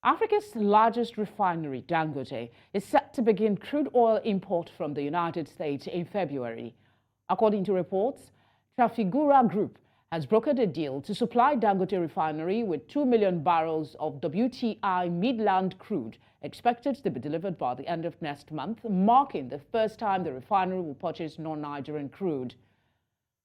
Africa's largest refinery, Dangote, is set to begin crude oil import from the United States in February. According to reports, Trafigura Group has brokered a deal to supply Dangote Refinery with 2 million barrels of WTI Midland crude, expected to be delivered by the end of next month, marking the first time the refinery will purchase non-Nigerian crude.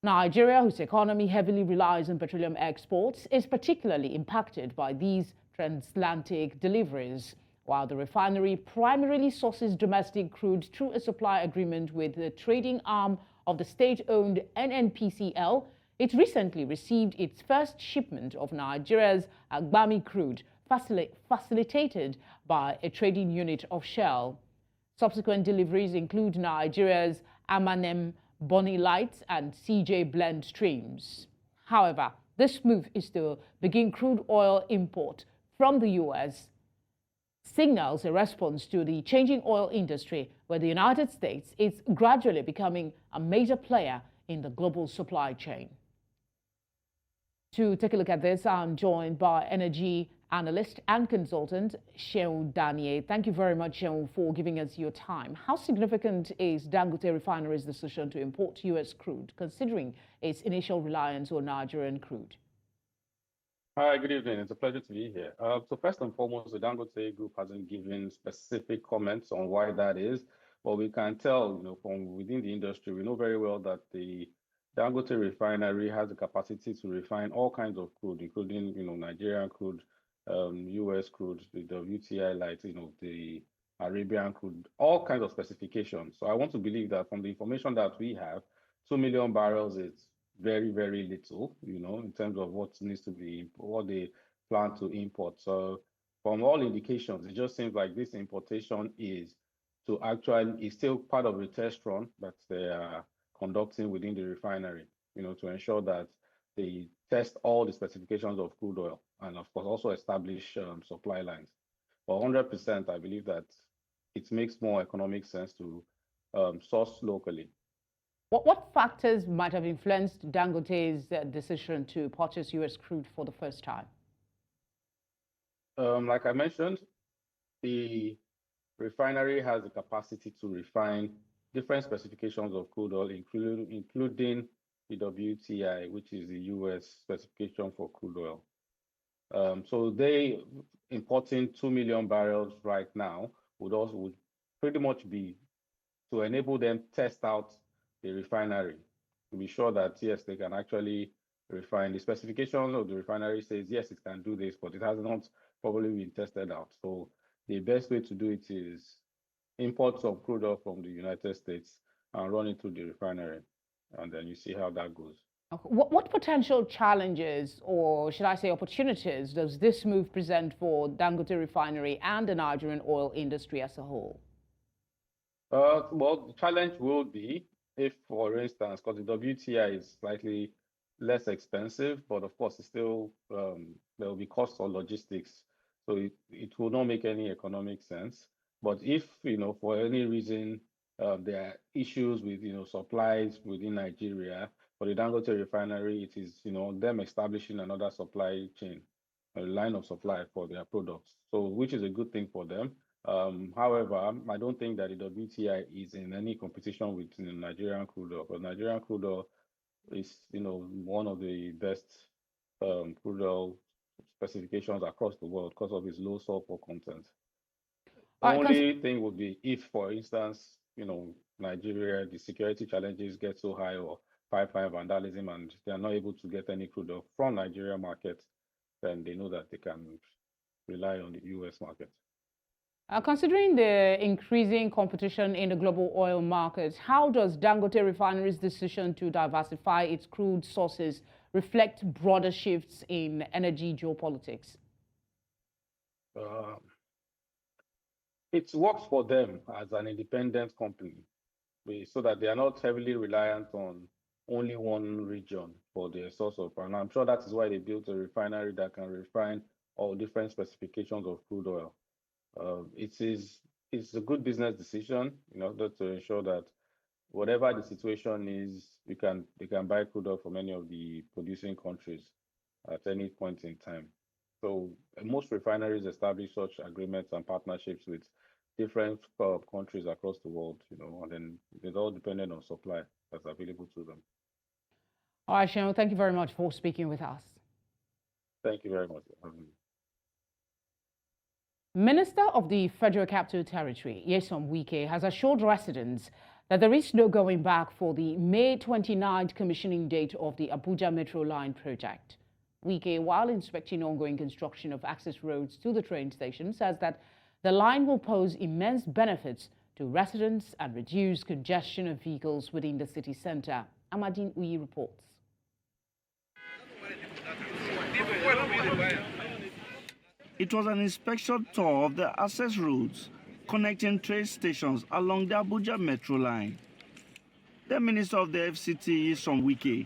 Nigeria, whose economy heavily relies on petroleum exports, is particularly impacted by these transatlantic deliveries. While the refinery primarily sources domestic crude through a supply agreement with the trading arm of the state-owned NNPCL, it recently received its first shipment of Nigeria's Agbami crude, facilitated by a trading unit of Shell. Subsequent deliveries include Nigeria's Amenam, Bonny Light and CJ blend streams. However, this move is to begin crude oil import from the U.S. signals a response to the changing oil industry, where the United States is gradually becoming a major player in the global supply chain. To take a look at this, I'm joined by energy analyst and consultant Sheun Daniel. Thank you very much, Sheun, for giving us your time. How significant is Dangote Refinery's decision to import U.S. crude, considering its initial reliance on Nigerian crude? Hi, good evening. It's a pleasure to be here. So first and foremost, the Dangote Group hasn't given specific comments on why that is, but we can tell, from within the industry, we know very well that the Dangote Refinery has the capacity to refine all kinds of crude, including, Nigerian crude, US crude, the WTI light, the Arabian crude, all kinds of specifications. So I want to believe that from the information that we have, 2 million barrels is very, very little, in terms of what needs to be, what they plan to import. So from all indications, it just seems like this importation is still part of the test run that they are conducting within the refinery, to ensure that they test all the specifications of crude oil and, of course, also establish supply lines. For 100%, I believe that it makes more economic sense to source locally. What factors might have influenced Dangote's decision to purchase U.S. crude for the first time? Like I mentioned, the refinery has the capacity to refine different specifications of crude oil, including the WTI, which is the U.S. specification for crude oil. So they importing 2 million barrels right now would pretty much be to enable them test out the refinery to be sure that yes, they can actually refine. The specification of the refinery says yes, it can do this, but it has not probably been tested out. So the best way to do it is import some crude oil from the United States and run it through the refinery, and then you see how that goes. What potential challenges, or should I say opportunities, does this move present for Dangote Refinery and the Nigerian oil industry as a whole? Well, the challenge will be if, for instance, because the WTI is slightly less expensive, but of course, it's still there will be costs on logistics, so it will not make any economic sense. But if, for any reason, there are issues with, supplies within Nigeria, for the Dangote Refinery, it is, them establishing another supply chain, a line of supply for their products. So, which is a good thing for them. However, I don't think that the WTI is in any competition with Nigerian crude oil, but Nigerian crude oil is, one of the best crude oil specifications across the world because of its low sulfur content. Only thing would be if, for instance, Nigeria, the security challenges get so high, or pipeline vandalism, and they are not able to get any crude oil from Nigeria market, then they know that they can rely on the US market. Considering the increasing competition in the global oil market, how does Dangote Refinery's decision to diversify its crude sources reflect broader shifts in energy geopolitics? It works for them as an independent company, so that they are not heavily reliant on only one region for their source of power. And I'm sure that is why they built a refinery that can refine all different specifications of crude oil. It's a good business decision in order to ensure that whatever the situation is, they can buy crude oil from any of the producing countries at any point in time. So most refineries establish such agreements and partnerships with different countries across the world, and then it's all dependent on supply that's available to them. All right, Sean, thank you very much for speaking with us. Thank you very much. Minister of the Federal Capital Territory, Nyesom Wike, has assured residents that there is no going back for the May 29th commissioning date of the Abuja Metro Line project. Wike, while inspecting ongoing construction of access roads to the train station, says that the line will pose immense benefits to residents and reduce congestion of vehicles within the city center. Amadine Uyi reports. It was an inspection tour of the access roads connecting train stations along the Abuja Metro line. The Minister of the FCT, Nyesom Wike,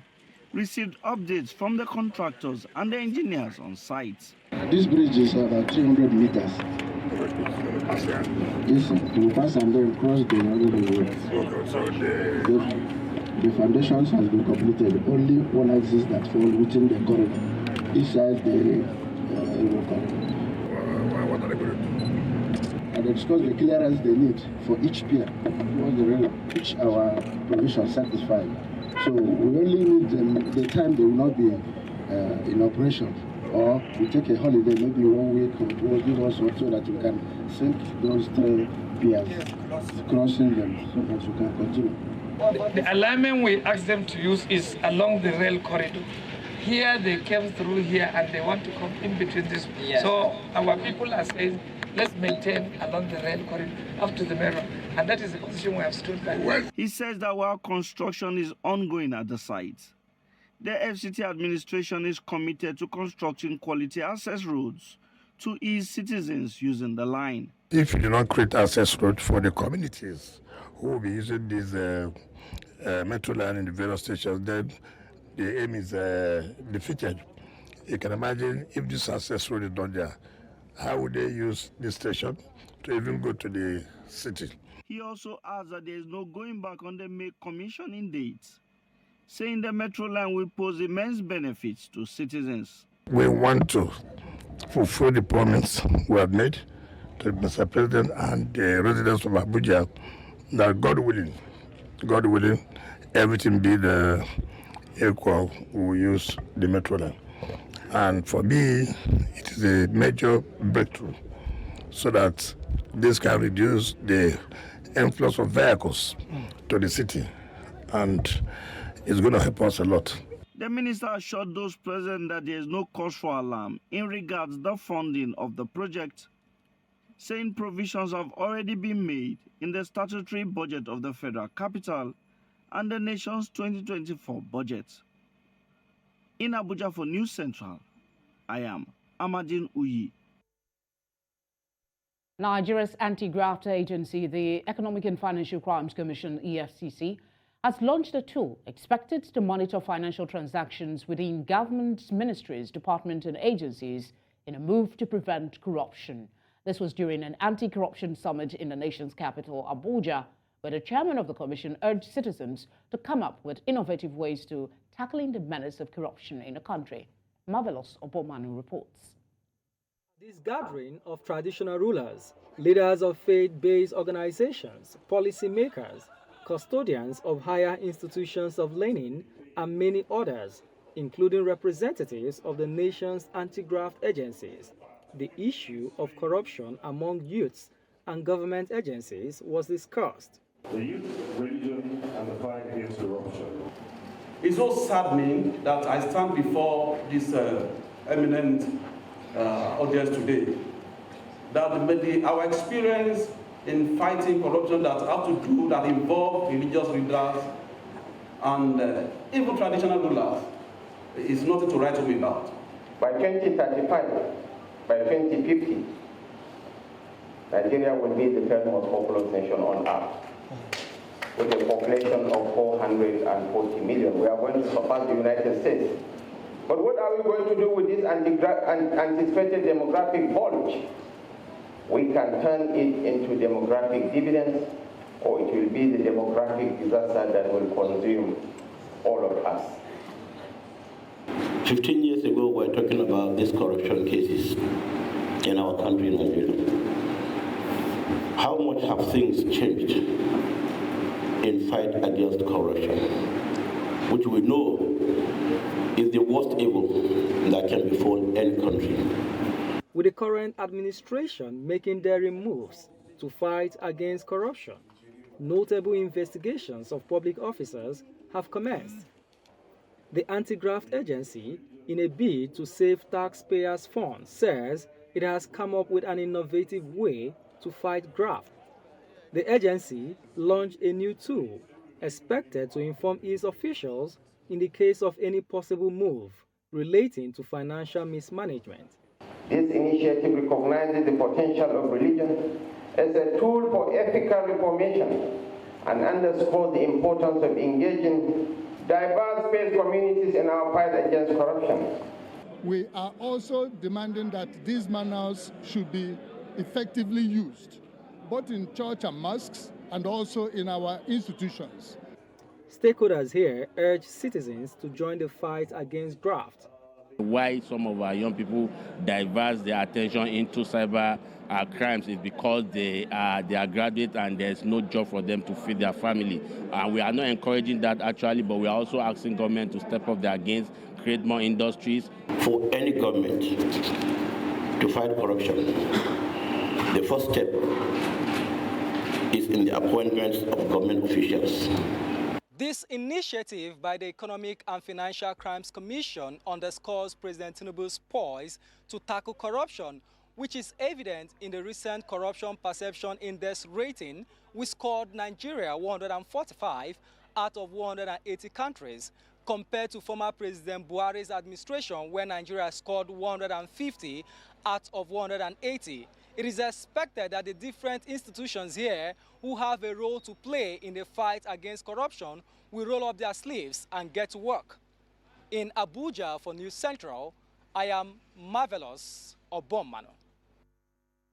received updates from the contractors and the engineers on site. This bridge is about 300 meters. Yes, we pass and then cross the road. The foundations has been completed. Only one axis that falls within the corridor. Each side the What are they going to do? and they discuss the clearance they need for each pier. Which our provision satisfied. So we only need the time they will not be in operation. Or we take a holiday, maybe 1 week or 2 weeks, so that we can sink those 3 piers, crossing them, so that we can continue. The alignment we ask them to use is along the rail corridor. Here they came through here and they want to come in between this. Yeah. So our people are saying, let's maintain along the rail corridor up to the mirror. And that is the position we have stood by. He says that while construction is ongoing at the site, the FCT administration is committed to constructing quality access roads to ease citizens using the line. If you do not create access roads for the communities who will be using this metro line in the various stations, then the aim is defeated. You can imagine if this access road is not there, how would they use this station to even go to the city? He also adds that there is no going back on the May commissioning date, saying the metro line will pose immense benefits to citizens. We want to fulfill the promise we have made to Mr. President and the residents of Abuja that God willing, everything be the equal, we will use the metro line. And for me, it is a major breakthrough so that this can reduce the influx of vehicles to the city, and it's going to help us a lot. The minister assured those present that there is no cause for alarm in regards to the funding of the project, saying provisions have already been made in the statutory budget of the federal capital and the nation's 2024 budget. In Abuja for News Central, I am Amadine Uyi. Nigeria's anti-graft agency, the Economic and Financial Crimes Commission, EFCC, has launched a tool expected to monitor financial transactions within government ministries, departments and agencies in a move to prevent corruption. This was during an anti-corruption summit in the nation's capital, Abuja, where the chairman of the commission urged citizens to come up with innovative ways to tackling the menace of corruption in the country. Marvelous Obomanu reports. This gathering of traditional rulers, leaders of faith-based organizations, policymakers, custodians of higher institutions of learning, and many others, including representatives of the nation's anti-graft agencies. The issue of corruption among youths and government agencies was discussed. The youth, religion, and the fight against corruption. It's so saddening that I stand before this eminent audience today, that our experience in fighting corruption that involve religious leaders and even traditional rulers is nothing to write home about. By 2035, by 2050, Nigeria will be the third most populous nation on earth, with a population of 440 million. We are going to surpass the United States. But what are we going to do with this anticipated demographic bulge? We can turn it into demographic dividends, or it will be the demographic disaster that will consume all of us. 15 years ago, we were talking about these corruption cases in our country, Nigeria. How much have things changed in fight against corruption, which we know is the worst evil that can befall any country. With the current administration making daring moves to fight against corruption, notable investigations of public officers have commenced. The Anti-Graft Agency, in a bid to save taxpayers' funds, says it has come up with an innovative way to fight graft. The agency launched a new tool expected to inform its officials in the case of any possible move relating to financial mismanagement. This initiative recognizes the potential of religion as a tool for ethical reformation and underscores the importance of engaging diverse faith communities in our fight against corruption. We are also demanding that these manuals should be effectively used, both in church and mosques and also in our institutions. Stakeholders here urge citizens to join the fight against graft. Why some of our young people divert their attention into cyber crimes is because they are graduates and there's no job for them to feed their family. And we are not encouraging that actually, but we are also asking government to step up their gains, create more industries. For any government to fight corruption, the first step is in the appointments of government officials. This initiative by the Economic and Financial Crimes Commission underscores President Tinubu's poise to tackle corruption, which is evident in the recent Corruption Perception Index rating, which scored Nigeria 145 out of 180 countries, compared to former President Buhari's administration, where Nigeria scored 150 out of 180. It is expected that the different institutions here who have a role to play in the fight against corruption will roll up their sleeves and get to work. In Abuja for News Central, I am Marvelous Obomano.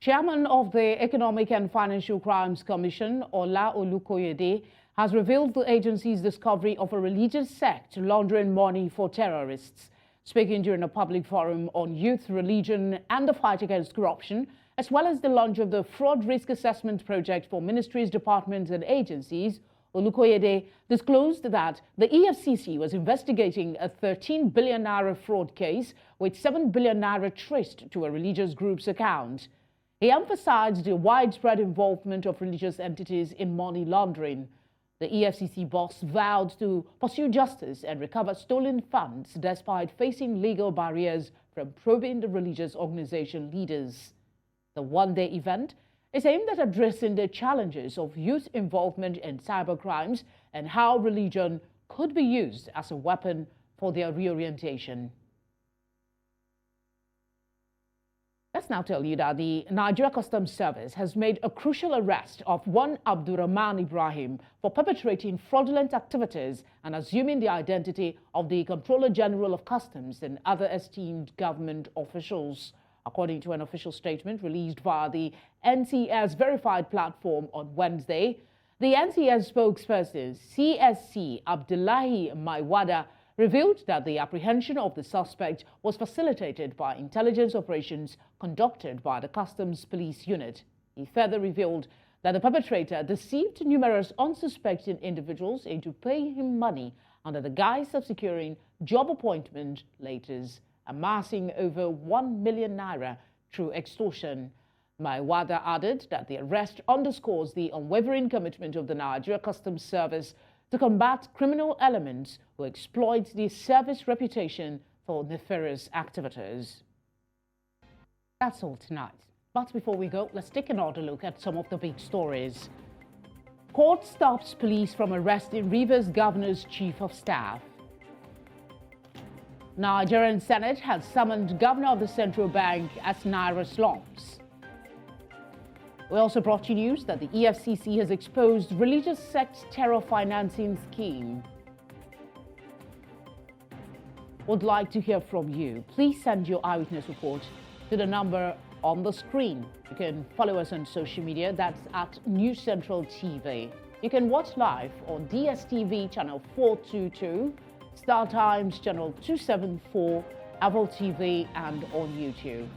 Chairman of the Economic and Financial Crimes Commission, Ola Olukoyede, has revealed the agency's discovery of a religious sect laundering money for terrorists. Speaking during a public forum on youth, religion, and the fight against corruption, as well as the launch of the Fraud Risk Assessment Project for ministries, departments, and agencies, Olukoyede disclosed that the EFCC was investigating a 13 billion naira fraud case with 7 billion naira traced to a religious group's account. He emphasized the widespread involvement of religious entities in money laundering. The EFCC boss vowed to pursue justice and recover stolen funds despite facing legal barriers from probing the religious organization leaders. The one-day event is aimed at addressing the challenges of youth involvement in cybercrimes and how religion could be used as a weapon for their reorientation. Let's now tell you that the Nigeria Customs Service has made a crucial arrest of one Abdurrahman Ibrahim for perpetrating fraudulent activities and assuming the identity of the Comptroller General of Customs and other esteemed government officials. According to an official statement released via the NCS verified platform on Wednesday, the NCS spokesperson, CSC Abdullahi Maiwada, revealed that the apprehension of the suspect was facilitated by intelligence operations conducted by the Customs Police Unit. He further revealed that the perpetrator deceived numerous unsuspecting individuals into paying him money under the guise of securing job appointment letters, amassing over 1 million naira through extortion. Maiwada added that the arrest underscores the unwavering commitment of the Nigeria Customs Service to combat criminal elements who exploit the service reputation for nefarious activities. That's all tonight. But before we go, let's take another look at some of the big stories. Court stops police from arresting Rivers Governor's Chief of Staff. Nigerian Senate has summoned Governor of the Central Bank as Naira slumps. We also brought you news that the EFCC has exposed religious sect terror financing scheme. Would like to hear from you. Please send your eyewitness report to the number on the screen. You can follow us on social media. That's at News Central TV. You can watch live on DSTV channel 422, Star Times Channel 274, Apple TV, and on YouTube.